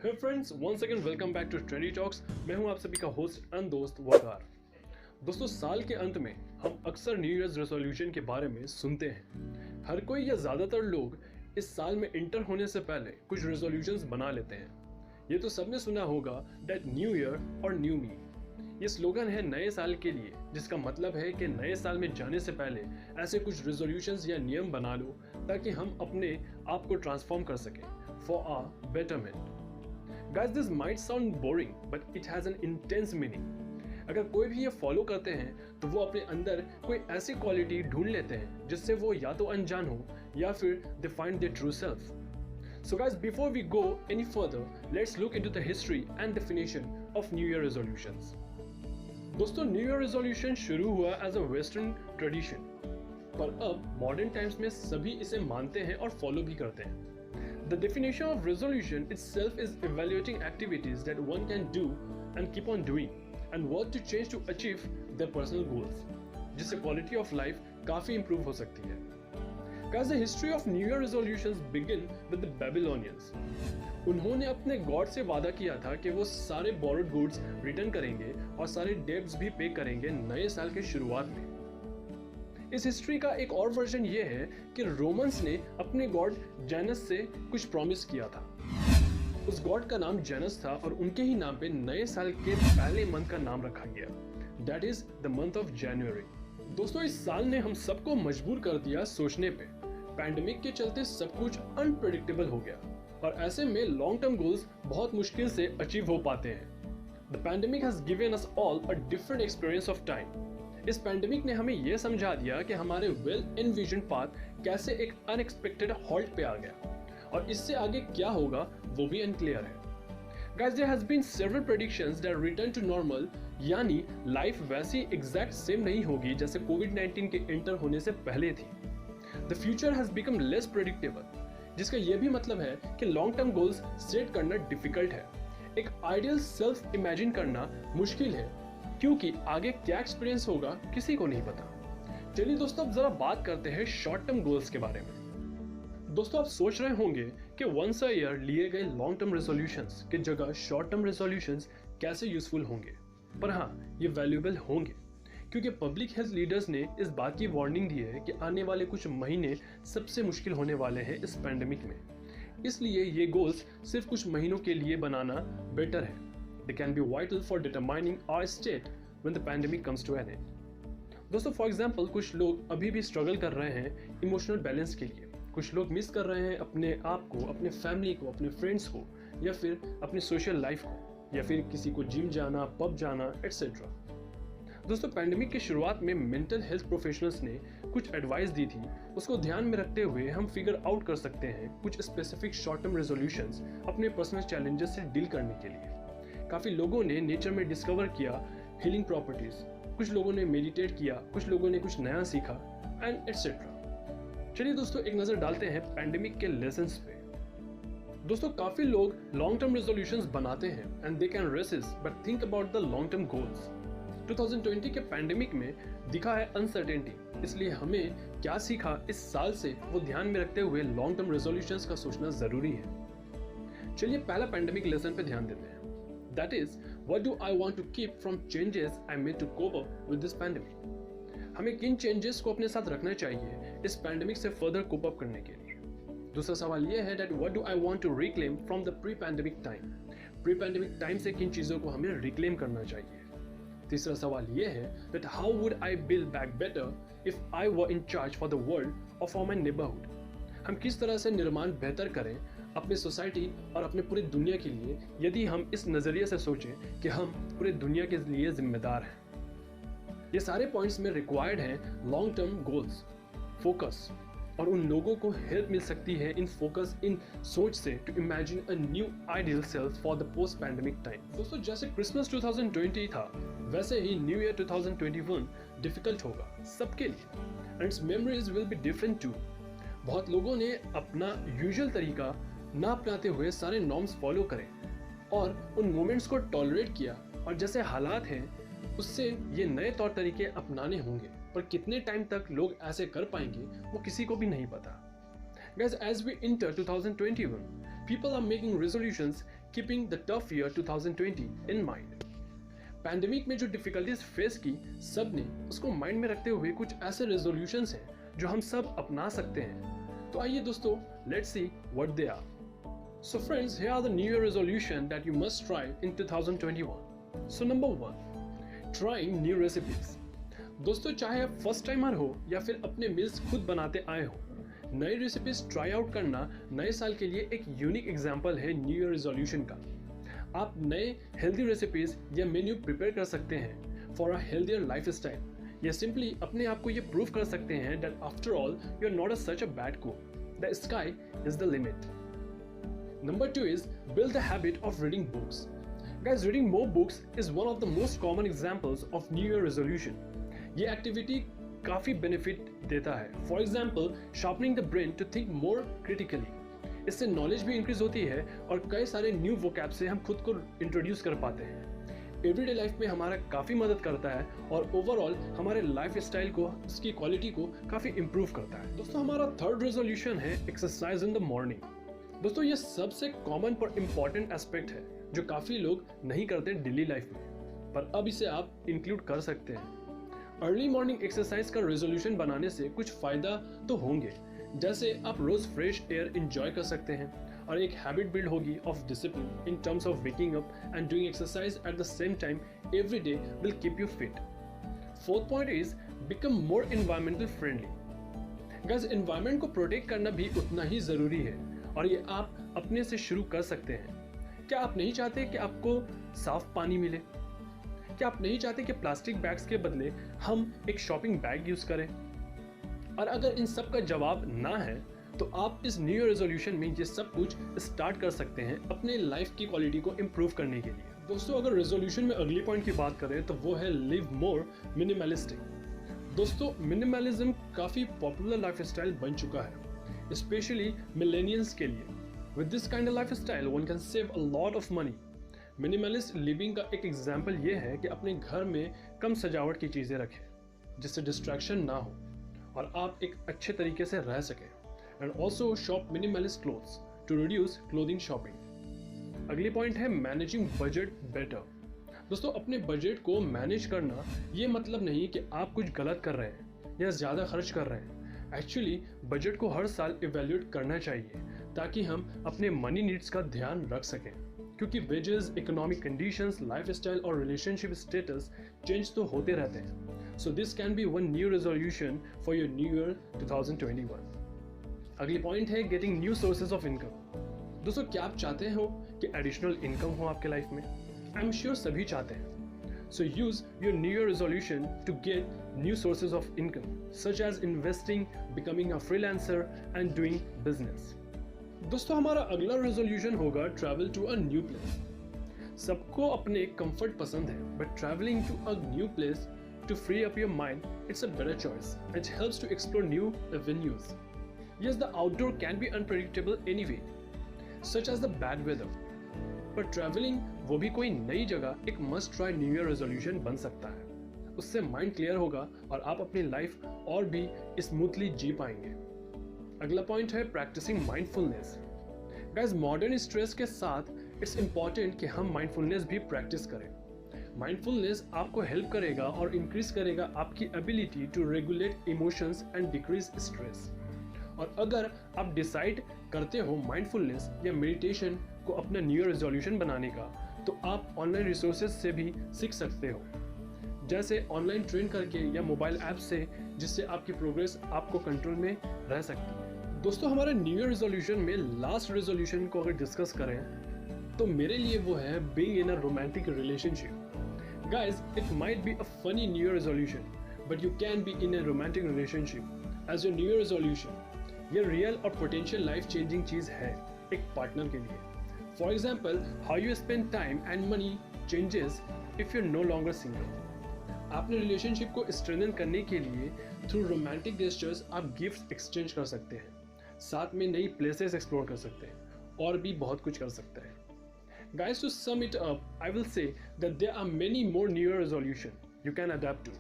Hey friends, once again welcome back to trendy talks. मैं हूं आप सभी का होस्ट एंड दोस्त वकार। दोस्तों, साल के अंत में हम अक्सर न्यू ईयर्स रेजोल्यूशन के बारे में सुनते हैं। हर कोई या ज़्यादातर लोग इस साल में इंटर होने से पहले कुछ रेजोल्यूशंस बना लेते हैं। ये तो सबने सुना होगा दैट न्यू ईयर और न्यू मी। ये स्लोगन है नए साल के लिए, जिसका मतलब है कि नए साल में जाने से पहले ऐसे कुछ रेजोल्यूशंस या नियम बना लो ताकि हम अपने आप को ट्रांसफॉर्म कर सकें for uh betterment. Guys, this might sound boring, but it has an intense meaning. अगर कोई भी ये फॉलो करते हैं तो वो अपने अंदर कोई ऐसी क्वालिटी ढूंढ लेते हैं जिससे वो या तो अनजान हो या फिर they find their true self. So guys, before we go any further, let's look into the history and definition of New Year resolutions. दोस्तों, न्यू ईयर रेजोल्यूशन शुरू हुआ एज अ वेस्टर्न ट्रेडिशन, पर अब मॉडर्न टाइम्स में सभी इसे मानते हैं और फॉलो भी करते हैं। The definition of resolution itself is evaluating activities that one can do and keep on doing and what to change to achieve their personal goals, जिससे quality of life काफी improve हो सकती है। Guys, the history of New Year resolutions begin with the Babylonians. उन्होंने अपने God से वादा किया था कि वो सारे borrowed goods रिटर्न करेंगे और सारे डेब्ट्स भी पे करेंगे नए साल के शुरुआत में। इस हिस्ट्री का एक और वर्जन ये है कि रोमन्स ने अपने गॉड जेनस से कुछ प्रॉमिस किया था। उस गॉड का नाम जेनस था और उनके ही नाम पे नए साल के पहले मंथ का नाम रखा गया, that is the month of January. दोस्तों, इस साल ने हम सबको मजबूर कर दिया सोचने पे। पैंडेमिक के चलते सब कुछ अनप्रेडिक्टेबल हो गया और ऐसे में लॉन्ग टर्म गोल्स बहुत मुश्किल से अचीव हो पाते हैं। The pandemic has given us all a different experience of time. इस पैंडेमिक ने हमें यह समझा दिया कि हमारे वेल एनविजन पाथ कैसे एक अनएक्सपेक्टेड हॉल्ट पे आ गया और इससे आगे क्या होगा वो भी अनक्लियर है। Guys, there has been several predictions that return to normal, यानी लाइफ वैसी एग्जैक्ट सेम नहीं होगी जैसे कोविड-19 के एंटर होने से पहले थी। The future has become less predictable, जिसका यह भी मतलब है कि लॉन्ग टर्म गोल्स सेट करना डिफिकल्ट है। एक आइडियल सेल्फ इमेजिन करना मुश्किल है क्योंकि आगे क्या एक्सपीरियंस होगा किसी को नहीं पता। चलिए दोस्तों, अब जरा बात करते हैं शॉर्ट टर्म गोल्स के बारे में। दोस्तों, आप सोच रहे होंगे कि वंस अ ईयर लिए गए लॉन्ग टर्म रेजोल्यूशंस की जगह शॉर्ट टर्म रेजोल्यूशंस कैसे यूजफुल होंगे। पर हाँ, ये वैल्यूएबल होंगे क्योंकि पब्लिक हेल्थ लीडर्स ने इस बात की वार्निंग दी है कि आने वाले कुछ महीने सबसे मुश्किल होने वाले हैं इस पैंडेमिक में। इसलिए ये गोल्स सिर्फ कुछ महीनों के लिए बनाना बेटर है। They can be vital for determining our state when the pandemic comes to an end. दोस्तों, फॉर एग्जाम्पल कुछ लोग अभी भी स्ट्रगल कर रहे हैं इमोशनल बैलेंस के लिए। कुछ लोग मिस कर रहे हैं अपने आप को, अपने फैमिली को, अपने फ्रेंड्स को, या फिर अपनी सोशल लाइफ को, या फिर किसी को जिम जाना, पब जाना, एटसेट्रा। दोस्तों, पैंडेमिक की शुरुआत में मेंटल हेल्थ प्रोफेशनल्स ने कुछ एडवाइस दी थी। उसको ध्यान में रखते हुए हम फिगर आउट कर सकते हैं कुछ स्पेसिफिक शॉर्ट टर्म रेजोल्यूशंस अपने पर्सनल चैलेंजेस से डील करने के लिए। काफ़ी लोगों ने नेचर में डिस्कवर किया हीलिंग प्रॉपर्टीज, कुछ लोगों ने मेडिटेट किया, कुछ लोगों ने कुछ नया सीखा एंड एटसेट्रा। चलिए दोस्तों, एक नज़र डालते हैं पैंडेमिक के लेसन्स पे। दोस्तों, काफ़ी लोग लॉन्ग टर्म रेजोल्यूशंस बनाते हैं and they can resist but think about the long term goals. 2020 के पैंडेमिक में दिखा है अनसर्टेनिटी, इसलिए हमें क्या सीखा इस साल से वो ध्यान में रखते हुए लॉन्ग टर्म रेजोल्यूशंस का सोचना ज़रूरी है। चलिए पहला पैंडेमिक लेसन पे ध्यान देते हैं। That is, what do I want to keep from changes I made to cope up with this pandemic? हमें किन चेंजेस को अपने साथ रखना चाहिए इस पैंडेमिक से फर्दर कोप अप करने के लिए। दूसरा सवाल यह है that what do I want to reclaim from the pre-pandemic time? Pre-pandemic time से किन चीज़ों को हमें रिक्लेम करना चाहिए। तीसरा सवाल यह है that how would I build back better if I were in charge for the world or for my neighborhood? हम किस तरह से निर्माण बेहतर करें अपने सोसाइटी और अपने पूरी दुनिया के लिए, यदि हम इस नज़रिए से सोचें कि हम पूरी दुनिया के लिए जिम्मेदार हैं। ये सारे पॉइंट्स में रिक्वायर्ड हैं लॉन्ग टर्म गोल्स, फोकस, और उन लोगों को हेल्प मिल सकती है इन फोकस, इन सोच से to imagine a new ideal self for the post pandemic time. दोस्तों, जैसे क्रिसमस 2020 था वैसे ही न्यू ईयर 2021 डिफिकल्ट होगा सबके लिए and its memories will be different too. बहुत लोगों ने अपना यूजुअल तरीका ना अपनाते हुए सारे नॉर्म्स फॉलो करें और उन मोमेंट्स को टॉलरेट किया, और जैसे हालात हैं उससे ये नए तौर तरीके अपनाने होंगे, पर कितने टाइम तक लोग ऐसे कर पाएंगे वो किसी को भी नहीं पता। Guys, as we enter 2021, people are making resolutions keeping the tough year 2020 in mind. Pandemic में जो डिफिकल्टीज फेस की सब ने उसको माइंड में रखते हुए कुछ ऐसे रेजोल्यूशंस हैं जो हम सब अपना सकते हैं। तो आइए दोस्तों, let's see what they are. So friends, here are the New Year resolution that you must try in 2021. So number 1, trying new recipes. दोस्तों, चाहे आप फर्स्ट टाइमर हो या फिर अपने मील्स खुद बनाते आए हो, नई रेसिपीज ट्राई आउट करना नए साल के लिए एक यूनिक एग्जाम्पल है न्यू ईयर रेजोल्यूशन का। आप नए हेल्दी रेसिपीज या मेन्यू प्रिपेयर कर सकते हैं for a healthier lifestyle, या सिंपली अपने आप को ये प्रूव कर सकते हैं that after all you are not such a bad cook, the sky is the limit. Number 2 is build the habit of reading books. Guys, reading more books is one of the most common examples of New Year resolution. ये activity काफ़ी benefit देता है। For example, sharpening the brain to think more critically. इससे knowledge भी increase होती है और कई सारे न्यू वोकैब से हम खुद को इंट्रोड्यूस कर पाते हैं। एवरीडे लाइफ में हमारा काफ़ी मदद करता है और ओवरऑल हमारे लाइफ स्टाइल को, उसकी क्वालिटी को काफ़ी इंप्रूव करता है। दोस्तों, हमारा थर्ड रेजोल्यूशन है एक्सरसाइज इन द मॉर्निंग। दोस्तों, ये सबसे कॉमन पर इम्पॉर्टेंट एस्पेक्ट है जो काफ़ी लोग नहीं करते डेली लाइफ में, पर अब इसे आप इंक्लूड कर सकते हैं। अर्ली मॉर्निंग एक्सरसाइज का रेजोल्यूशन बनाने से कुछ फ़ायदा तो होंगे, जैसे आप रोज़ फ्रेश एयर इंजॉय कर सकते हैं और एक हैबिट बिल्ड होगी of discipline in terms of waking up and doing exercise at the same time every day will keep you fit. Fourth point is become more environmental friendly. Guys, environment को protect करना भी उतना ही ज़रूरी है और ये आप अपने से शुरू कर सकते हैं। क्या आप नहीं चाहते कि आपको साफ पानी मिले? क्या आप नहीं चाहते कि प्लास्टिक बैग्स के बदले हम एक शॉपिंग बैग यूज करें? और अगर इन सब का जवाब ना है तो आप इस न्यू ईयर रेजोल्यूशन में ये सब कुछ स्टार्ट कर सकते हैं अपने लाइफ की क्वालिटी को इम्प्रूव करने के लिए। दोस्तों, अगर रेजोल्यूशन में अगली पॉइंट की बात करें तो वो है लिव मोर मिनिमलिस्टिक। दोस्तों, मिनिमलिज्म काफ़ी पॉपुलर लाइफ स्टाइल बन चुका है, especially millennials के लिए। With this kind of lifestyle, one can save a lot of money. Minimalist living का एक एग्जाम्पल ये है कि अपने घर में कम सजावट की चीज़ें रखें जिससे डिस्ट्रैक्शन ना हो और आप एक अच्छे तरीके से रह सकें। And also shop minimalist clothes to reduce clothing shopping. अगली पॉइंट है मैनेजिंग बजट बेटर। दोस्तों, अपने बजट को मैनेज करना ये मतलब नहीं कि आप कुछ गलत कर रहे हैं या ज़्यादा खर्च कर रहे हैं। एक्चुअली बजट को हर साल इवेल्यूएट करना चाहिए ताकि हम अपने मनी नीड्स का ध्यान रख सकें, क्योंकि वेजेस, इकोनॉमिक कंडीशंस, लाइफस्टाइल और रिलेशनशिप स्टेटस चेंज तो होते रहते हैं। So this can be one new resolution for your new year 2021। अगली पॉइंट है getting new sources of income. दोस्तों, क्या आप चाहते हो कि एडिशनल इनकम हो आपके लाइफ में? आई एम श्योर सभी चाहते हैं। So use your New Year resolution to get new sources of income, such as investing, becoming a freelancer, and doing business. दोस्तों, हमारा अगला रेजोल्यूशन होगा travel to a new place. सबको अपने कंफर्ट पसंद है, but traveling to a new place to free up your mind, it's a better choice. It helps to explore new avenues. Yes, the outdoor can be unpredictable anyway, such as the bad weather. पर travelling, वो भी कोई नई जगह, एक must try new year resolution बन सकता है। उससे माइंड क्लियर होगा और आप अपनी लाइफ और भी स्मूथली जी पाएंगे। अगला पॉइंट है practising mindfulness. Guys, modern stress के साथ इट्स इम्पॉर्टेंट कि हम माइंडफुलनेस भी प्रैक्टिस करें। माइंडफुलनेस आपको हेल्प करेगा और इंक्रीज करेगा आपकी ability to regulate emotions and decrease stress. और अगर आप डिसाइड करते हो माइंडफुलनेस या मेडिटेशन को अपना न्यू ईयर रेजोल्यूशन बनाने का, तो आप ऑनलाइन रिसोर्सेज से भी सीख सकते हो, जैसे ऑनलाइन ट्रेन करके या मोबाइल ऐप से, जिससे आपकी प्रोग्रेस आपको कंट्रोल में रह सकती है। दोस्तों, हमारे न्यू ईयर रेजोल्यूशन में लास्ट रेजोल्यूशन को अगर डिस्कस करें तो मेरे लिए वो है being in a romantic relationship. Guys, it might be a funny new year resolution, but you can be in a romantic relationship as your new year resolution. ये रियल और पोटेंशियल लाइफ चेंजिंग चीज़ है एक partner के लिए। For example, how you spend time and money changes if you are no longer single. आपने relationship को strengthen करने के लिए थ्रू रोमांटिक जेस्चर्स आप गिफ्ट एक्सचेंज कर सकते हैं, साथ में नई प्लेसेस एक्सप्लोर कर सकते हैं और भी बहुत कुछ कर सकते हैं। Guys, to sum it up, I will say that there are many more New Year resolution you can adapt to.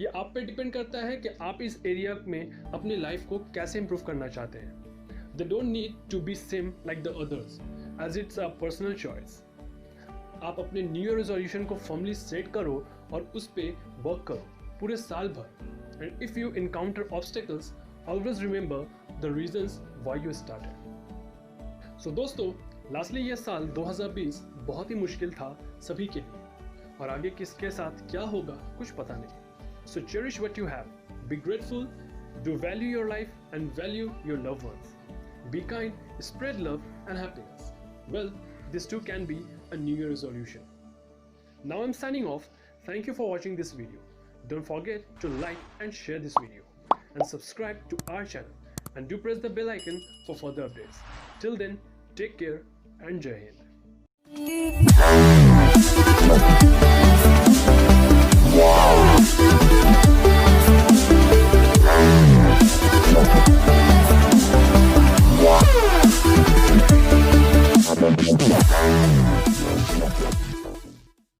ये आप पे डिपेंड करता है कि आप इस एरिया में अपनी लाइफ को कैसे इंप्रूव करना चाहते हैं। They don't need to be same like the others. as it's a personal choice. आप अपने न्यू ईयर रेजोल्यूशन को फर्मली सेट करो और उस पे वर्क करो पूरे साल भर. And if you encounter obstacles, always remember the reasons why you started. So दोस्तों, लास्टली ये साल 2020 बहुत ही मुश्किल था सभी के लिए, और आगे किसके साथ क्या होगा कुछ पता नहीं. So cherish what you have, be grateful, do value your life and value your loved ones. Be kind, spread love and happiness. Well, this too can be a New Year resolution. Now I'm signing off. Thank you for watching this video. Don't forget to like and share this video and subscribe to our channel, and do press the bell icon for further updates. Till then, take care and Jai Hind. Wow.